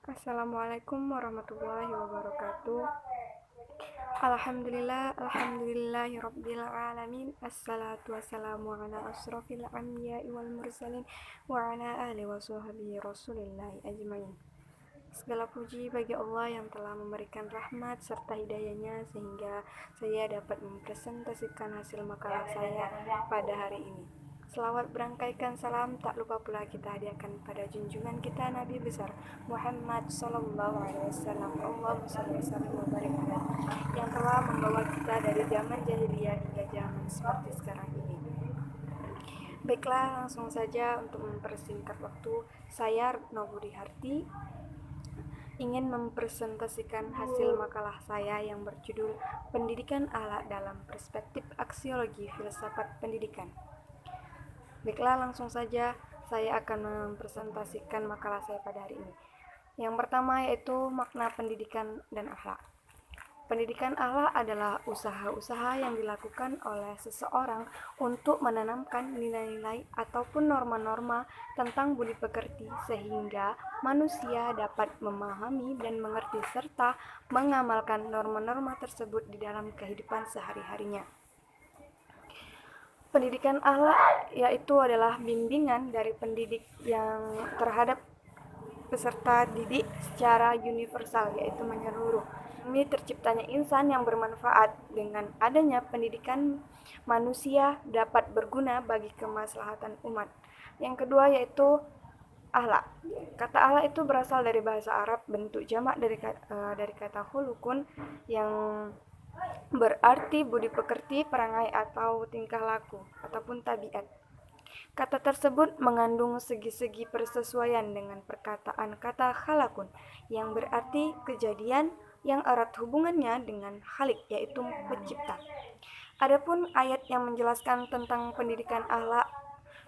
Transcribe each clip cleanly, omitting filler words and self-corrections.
Assalamualaikum warahmatullahi wabarakatuh. Alhamdulillahirabbil alamin. Assalatu wassalamu ala asrofil anbiya'i wal mursalin wa ala alihi wa sahbihi rasulillahi ajmain. Segala puji bagi Allah yang telah memberikan rahmat serta hidayahnya sehingga saya dapat mempresentasikan hasil makalah saya pada hari ini. Selawat berangkaikan salam tak lupa pula kita hadiahkan pada junjungan kita Nabi besar Muhammad Sallallahu Alaihi Wasallam. Allahumma shalli wa sallim wa barik yang telah membawa kita dari zaman jahiliyah hingga zaman seperti sekarang ini. Baiklah, langsung saja untuk mempersingkat waktu, saya Retno Budi Harti ingin mempresentasikan hasil makalah saya yang berjudul Pendidikan Akhlak dalam Perspektif Aksiologi Filsafat Pendidikan. Baiklah, langsung saja saya akan mempresentasikan makalah saya pada hari ini. Yang pertama yaitu makna pendidikan dan akhlak. Pendidikan akhlak adalah usaha-usaha yang dilakukan oleh seseorang untuk menanamkan nilai-nilai ataupun norma-norma tentang budi pekerti sehingga manusia dapat memahami dan mengerti serta mengamalkan norma-norma tersebut di dalam kehidupan sehari-harinya. Pendidikan akhlak yaitu adalah bimbingan dari pendidik yang terhadap peserta didik secara universal, yaitu menyeluruh. Demi terciptanya insan yang bermanfaat. Dengan adanya pendidikan, manusia dapat berguna bagi kemaslahatan umat. Yang kedua yaitu akhlak. Kata akhlak itu berasal dari bahasa Arab, bentuk jamak dari kata khulukun yang berarti budi pekerti, perangai atau tingkah laku ataupun tabiat. Kata tersebut mengandung segi-segi persesuaian dengan perkataan kata khalakun yang berarti kejadian yang erat hubungannya dengan khalik, yaitu pencipta. Adapun ayat yang menjelaskan tentang pendidikan akhlak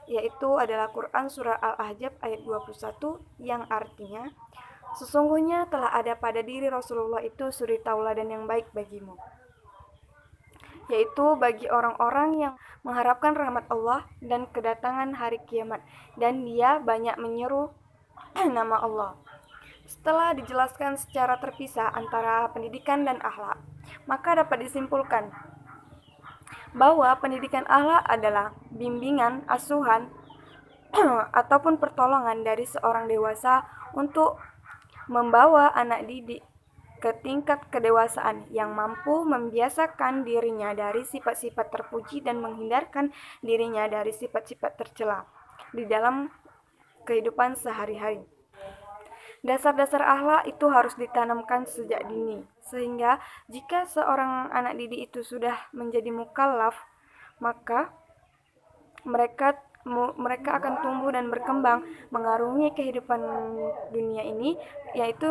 yaitu adalah Quran surah Al-Ahzab ayat 21 yang artinya, sesungguhnya telah ada pada diri Rasulullah itu suri tauladan yang baik bagimu, yaitu bagi orang-orang yang mengharapkan rahmat Allah dan kedatangan hari kiamat, dan dia banyak menyeru nama Allah. Setelah dijelaskan secara terpisah antara pendidikan dan akhlak, maka dapat disimpulkan bahwa pendidikan akhlak adalah bimbingan, asuhan, ataupun pertolongan dari seorang dewasa untuk membawa anak didik ke tingkat kedewasaan yang mampu membiasakan dirinya dari sifat-sifat terpuji dan menghindarkan dirinya dari sifat-sifat tercela di dalam kehidupan sehari-hari. Dasar-dasar akhlak itu harus ditanamkan sejak dini, sehingga jika seorang anak didik itu sudah menjadi mukallaf, maka mereka akan tumbuh dan berkembang mengarungi kehidupan dunia ini, yaitu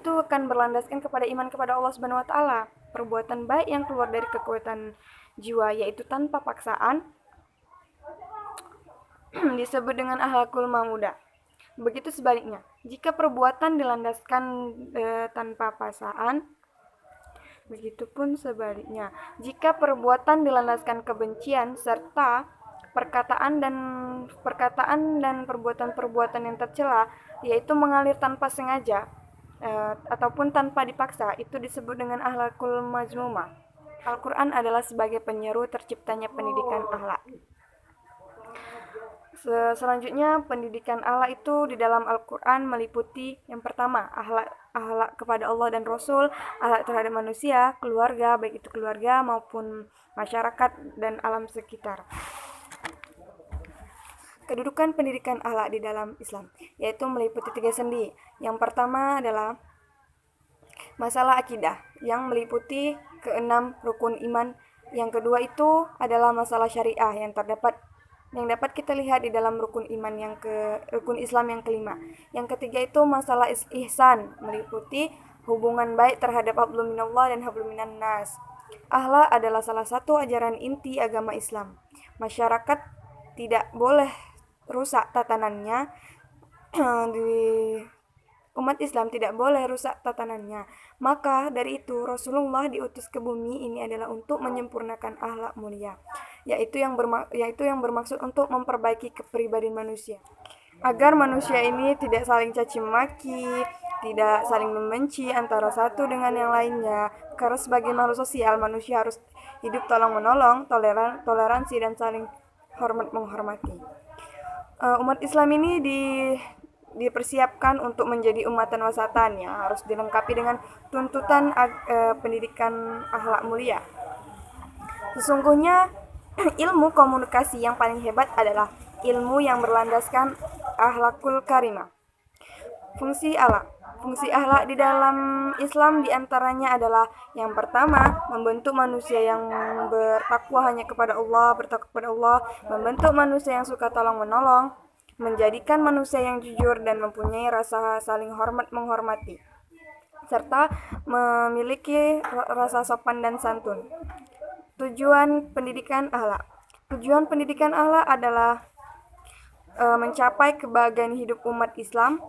akan berlandaskan kepada iman kepada Allah Subhanahu wa taala, perbuatan baik yang keluar dari kekuatan jiwa yaitu tanpa paksaan disebut dengan akhlakul mamudah. Begitu sebaliknya, jika perbuatan dilandaskan tanpa paksaan, begitupun sebaliknya, jika perbuatan dilandaskan kebencian serta perkataan dan perbuatan-perbuatan yang tercela, yaitu mengalir tanpa sengaja ataupun tanpa dipaksa, itu disebut dengan akhlakul mazmumah. Al-Quran adalah sebagai penyeru terciptanya pendidikan akhlak. Selanjutnya, pendidikan akhlak itu di dalam Al-Quran meliputi yang pertama, akhlak kepada Allah dan Rasul, akhlak terhadap manusia, keluarga, baik itu keluarga maupun masyarakat dan alam sekitar. Kedudukan pendidikan akhlak di dalam Islam yaitu meliputi 3 sendi. Yang pertama adalah masalah akidah yang meliputi ke-6 rukun iman. Yang kedua itu adalah masalah syariah yang dapat kita lihat di dalam rukun Islam yang kelima. Yang ketiga itu masalah ihsan, meliputi hubungan baik terhadap hablum minallah dan hablum minan nas. Akhlak adalah salah satu ajaran inti agama Islam. Masyarakat tidak boleh rusak tatanannya umat Islam tidak boleh rusak tatanannya. Maka dari itu Rasulullah diutus ke bumi ini adalah untuk menyempurnakan akhlak mulia, yaitu yang bermaksud untuk memperbaiki kepribadian manusia. agar manusia ini tidak saling caci maki, tidak saling membenci antara satu dengan yang lainnya. Karena sebagai makhluk sosial, manusia harus hidup tolong menolong, toleransi dan saling hormat menghormati. Umat Islam ini dipersiapkan untuk menjadi umatan wasatan yang harus dilengkapi dengan tuntutan pendidikan akhlak mulia. Sesungguhnya ilmu komunikasi yang paling hebat adalah ilmu yang berlandaskan akhlakul karimah. Fungsi akhlak di dalam Islam diantaranya adalah yang pertama, membentuk manusia yang bertakwa hanya kepada Allah, membentuk manusia yang suka tolong menolong, menjadikan manusia yang jujur dan mempunyai rasa saling hormat menghormati, serta memiliki rasa sopan dan santun. Tujuan pendidikan akhlak adalah mencapai kebahagiaan hidup umat Islam,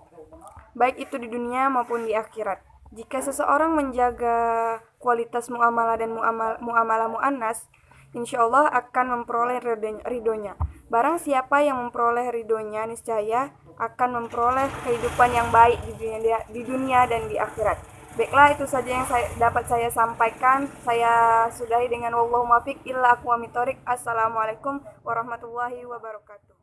baik itu di dunia maupun di akhirat. Jika seseorang menjaga kualitas muamalah dan muamalah mu'annas, insya Allah akan memperoleh ridhonya. Barang siapa yang memperoleh ridhonya, niscaya akan memperoleh kehidupan yang baik di dunia dan di akhirat. Baiklah, itu saja yang dapat saya sampaikan. Saya sudahi dengan wallahu muwaffiq illa aqwamit thoriq. Assalamualaikum warahmatullahi wabarakatuh.